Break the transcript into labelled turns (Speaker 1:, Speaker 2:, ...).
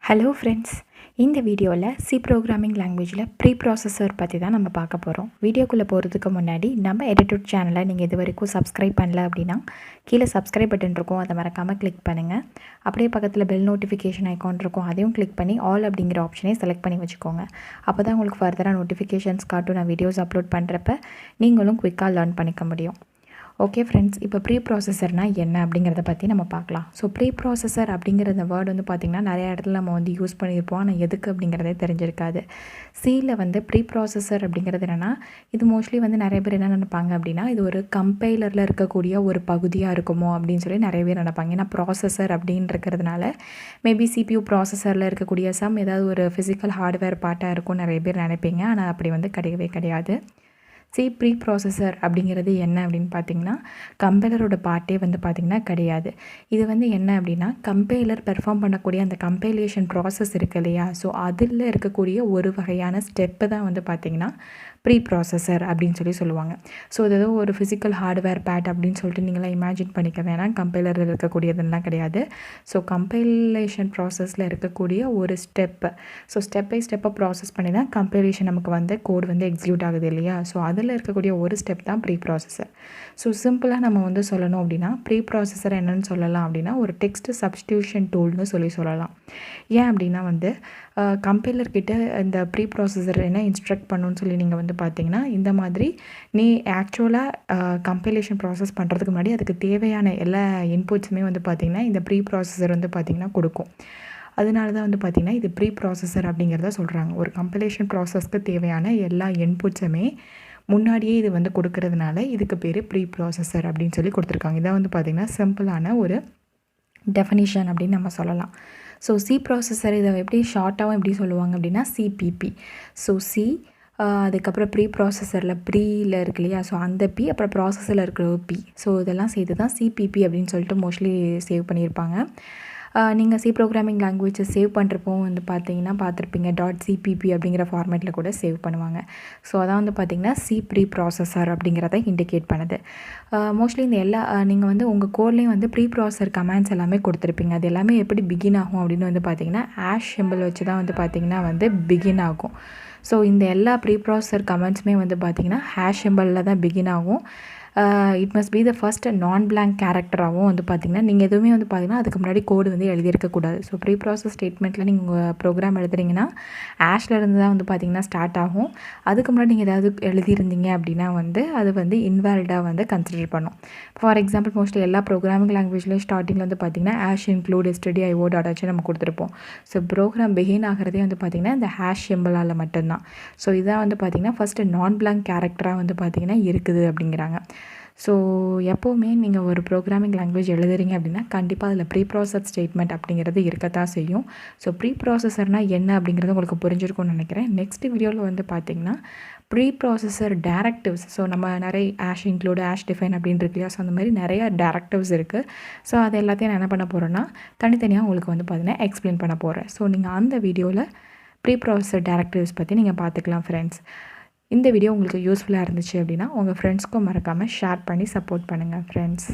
Speaker 1: Hello friends, இந்த வீடியோவில் C programming லாங்குவேஜில் ப்ரீப்ராசஸர் பற்றி தான் நம்ம பார்க்க போகிறோம். வீடியோக்குள்ளே போகிறதுக்கு முன்னாடி நம்ம EduTut சேனலை நீங்கள் இது வரைக்கும் சப்ஸ்கிரைப் பண்ணல அப்படின்னா கீழே சப்ஸ்கிரைப் பட்டன் இருக்கும், அதை மறக்காமல் கிளிக் பண்ணுங்கள். அப்படியே பக்கத்தில் பெல் நோட்டிஃபிகேஷன் ஐக்கான் இருக்கும், அதையும் கிளிக் பண்ணி ஆல் அப்படிங்கிற ஆப்ஷனே செலக்ட் பண்ணி வச்சுக்கோங்க. அப்போ தான் உங்களுக்கு ஃபர்தராக நோட்டிஃபிகேஷன்ஸ் காட்டும். நான் வீடியோஸ் அப்லோட் பண்ணுறப்ப நீங்களும் குயிக்காக லேர்ன் பண்ணிக்க முடியும். ஓகே ஃப்ரெண்ட்ஸ், இப்போ ப்ரீப்ராசஸர்னால் என்ன அப்படிங்கிறத பற்றி நம்ம பார்க்கலாம். ஸோ ப்ரீப்ராசஸர் அப்படிங்கிற இந்த வேர்டு வந்து பார்த்திங்கன்னா நிறைய இடத்துல நம்ம வந்து யூஸ் பண்ணியிருப்போம், ஆனால் எதுக்கு அப்படிங்கிறதே தெரிஞ்சிருக்காது. சியில் வந்து ப்ரீப்ராசஸர் அப்படிங்கிறது என்னென்னா, இது மோஸ்ட்லி வந்து நிறைய பேர் என்ன நினைப்பாங்க அப்படின்னா, இது ஒரு கம்பைலரில் இருக்கக்கூடிய ஒரு பகுதியாக இருக்குமோ அப்படின்னு சொல்லி நிறைய பேர் நினைப்பாங்க. ஏன்னா ப்ராசஸர் அப்படின்றதுனால மேபி CPU ப்ராசஸரில் இருக்கக்கூடிய ஏதாவது ஒரு ஃபிசிக்கல் ஹார்ட்வேர் பார்ட்டாக இருக்கும் நிறைய பேர் நினைப்பீங்க. ஆனால் அப்படி வந்து கிடையவே கிடையாது. ப்ரீப்ராசஸர் அப்படிங்கிறது என்ன அப்படின்னு பார்த்திங்கன்னா, கம்பைலரோட பார்ட்டே வந்து பார்த்திங்கன்னா கிடையாது. இது வந்து என்ன அப்படின்னா, கம்பைலர் பெர்ஃபார்ம் பண்ணக்கூடிய அந்த கம்பைலேஷன் ப்ராசஸ் இருக்குது இல்லையா, ஸோ அதில் இருக்கக்கூடிய ஒரு வகையான ஸ்டெப்பு தான் வந்து பார்த்திங்கன்னா ப்ரீப்ராசஸர் அப்படின்னு சொல்லுவாங்க. ஸோ இது ஏதோ ஒரு ஃபிசிக்கல் ஹார்ட்வேர் பேட் அப்படின்னு சொல்லிட்டு நீங்களாம் இமேஜின் பண்ணிக்க வேணாம். கம்பைலரில் இருக்கக்கூடியதெல்லாம் கிடையாது. ஸோ கம்பைலேஷன் ப்ராசஸில் இருக்கக்கூடிய ஒரு ஸ்டெப்பு, ஸோ ஸ்டெப் பை ஸ்டெப்பை ப்ராசஸ் பண்ணி தான் கம்பைலேஷன் நமக்கு வந்து கோட் வந்து எக்ஸிக்யூட் ஆகுது இல்லையா. ஸோ அதில் இருக்கக்கூடிய ஒரு ஸ்டெப் தான் ப்ரீப்ராசஸர். ஸோ சிம்பிளாக நம்ம வந்து சொல்லணும் அப்படின்னா, ப்ரீப்ராசஸர் என்னென்னு சொல்லலாம் அப்படின்னா, ஒரு டெக்ஸ்ட் சப்ஸ்டியூஷன் டூல்னு சொல்லலாம். ஏன் அப்படின்னா வந்து கம்பைலர்கிட்ட இந்த ப்ரீப்ராசஸர் என்ன இன்ஸ்ட்ரக்ட் பண்ணணும்னு சொல்லி நீங்கள் வந்து பார்த்தீங்கன்னா, இந்த மாதிரி நீ ஆக்சுவலாக கம்பைலேஷன் ப்ராசஸ் பண்ணுறதுக்கு முன்னாடி அதுக்கு தேவையான எல்லா இன்புட்ஸுமே வந்து பார்த்திங்கன்னா இந்த ப்ரீப்ராசஸர் வந்து பார்த்திங்கன்னா கொடுக்கும். அதனால தான் வந்து பார்த்திங்கன்னா இது ப்ரீப்ராசஸர் அப்படிங்கிறத சொல்கிறாங்க. ஒரு கம்பைலேஷன் ப்ராசஸ்க்கு தேவையான எல்லா இன்புட்ஸுமே முன்னாடியே இது வந்து கொடுக்கறதுனால இதுக்கு பேர் ப்ரீப்ராசஸர் அப்படின்னு சொல்லி கொடுத்துருக்காங்க. இதான் வந்து பார்த்திங்கன்னா சிம்பிளான ஒரு டெஃபினிஷன் அப்படின்னு நம்ம சொல்லலாம். ஸோ சி ப்ராசஸர் இதை எப்படி ஷார்ட்டாகவும் எப்படி சொல்லுவாங்க அப்படின்னா சிபிபி. ஸோ சி அதுக்கப்புறம் ப்ரீப்ராசஸரில் ப்ரீயில் இருக்கு இல்லையா, ஸோ அந்த பி, அப்புறம் ப்ராசஸரில் இருக்கிற பி, ஸோ இதெல்லாம் சேர்த்து தான் சிபிபி அப்படின்னு சொல்லிட்டு மோஸ்ட்லி சேவ் பண்ணியிருப்பாங்க. நீங்கள் சி ப்ரோக்ராமிங் லாங்குவேஜை சேவ் பண்ணுறப்போ வந்து பார்த்துருப்பீங்க .cpp அப்படிங்கிற ஃபார்மேட்டில் கூட சேவ் பண்ணுவாங்க. ஸோ அதான் வந்து பார்த்திங்கன்னா சி ப்ரீப்ராசஸர் அப்படிங்கிறத இண்டிகேட் பண்ணுது. மோஸ்ட்லி இந்த எல்லா நீங்கள் வந்து உங்கள் கோட்லேயும் வந்து ப்ரீப்ராசஸர் கமாண்ட்ஸ் எல்லாமே கொடுத்துருப்பீங்க. அது எல்லாமே எப்படி பிகின் ஆகும் அப்படின்னு வந்து பார்த்திங்கன்னா ஆஷ் சிம்பிள் வச்சு தான் வந்து பார்த்திங்கன்னா வந்து பிகின் ஆகும். ஸோ இந்த எல்லா ப்ரீப்ராசஸர் கமெண்ட்ஸுமே வந்து பார்த்திங்கன்னா ஹேஷ் சிம்பிளில் தான் பிகின் ஆகும். It must be the first நான் பிளாங்க் கேரக்டராகவும் வந்து பார்த்திங்கன்னா நீங்கள் எதுவுமே வந்து பார்த்திங்கன்னா அதுக்கு முன்னாடி கோடு வந்து எழுதியிருக்கக்கூடாது. ஸோ ப்ரீப்ராசஸ் ஸ்டேட்மெண்ட்டில் நீங்கள் உங்கள் ப்ரோக்ராம் எழுதுறீங்கன்னா ஆஷில் இருந்து தான் வந்து பார்த்திங்கன்னா ஸ்டார்ட் ஆகும். அதுக்கு முன்னாடி நீங்கள் ஏதாவது எழுதியிருந்தீங்க அப்படின்னா வந்து அது வந்து இன்வாலிடாக வந்து கன்சிடர் பண்ணும். ஃபார் எக்ஸாம்பிள் மோஸ்ட்லி எல்லா ப்ரோக்ராமிங் லாங்குவேஜ்லேயும் ஸ்டார்டிங்கில் வந்து பார்த்திங்கன்னா ஆஷ் இன்க்ளூட் stdio.h நம்ம கொடுத்துருப்போம். ஸோ ப்ரோக்ராம் பிகின் ஆகிறதே வந்து பார்த்திங்கன்னா இந்த ஹேஷ் சிம்பிளால் மட்டும்தான். ஸோ இதான் வந்து பார்த்திங்கன்னா ஃபஸ்ட்டு நான் பிளாங்க் கேரக்டராக வந்து பார்த்திங்கன்னா இருக்குது அப்படிங்கிறாங்க. ஸோ எப்போவுமே நீங்கள் ஒரு ப்ரோக்ராமிங் லாங்குவேஜ் எழுதுறீங்க அப்படின்னா கண்டிப்பாக அதில் ப்ரீப்ராசஸ் ஸ்டேட்மெண்ட் அப்படிங்கிறது இருக்கத்தான் செய்யும். ஸோ ப்ரீப்ராசஸர்னால் என்ன அப்படிங்கிறது உங்களுக்கு புரிஞ்சிருக்கும்னு நினைக்கிறேன். நெக்ஸ்ட் வீடியோவில் வந்து பார்த்திங்கன்னா ப்ரீப்ராசஸர் டேரக்டிவ்ஸ், ஸோ நம்ம நிறைய ஆஷ் இன்க்ளூட் ஆஷ் டிஃபைன் அப்படின்னு இருக்கு இல்லையா, ஸோ அந்த மாதிரி நிறையா டேரக்டிவ்ஸ் இருக்குது. ஸோ அது எல்லாத்தையும் நான் என்ன பண்ண போகிறேன்னா தனித்தனியாக உங்களுக்கு வந்து பார்த்திங்கன்னா எக்ஸ்பிளைன் பண்ண போகிறேன். ஸோ நீங்கள் அந்த வீடியோவில் ப்ரீப்ராசஸர் டேரக்டிவ்ஸ் பற்றி நீங்கள் பார்த்துக்கலாம் ஃப்ரெண்ட்ஸ். இந்த வீடியோ உங்களுக்கு யூஸ்ஃபுல்லாக இருந்துச்சு அப்படின்னா உங்கள் ஃப்ரெண்ட்ஸ்க்கும் மறக்காமல் ஷேர் பண்ணி சப்போர்ட் பண்ணுங்கள் ஃப்ரெண்ட்ஸ்.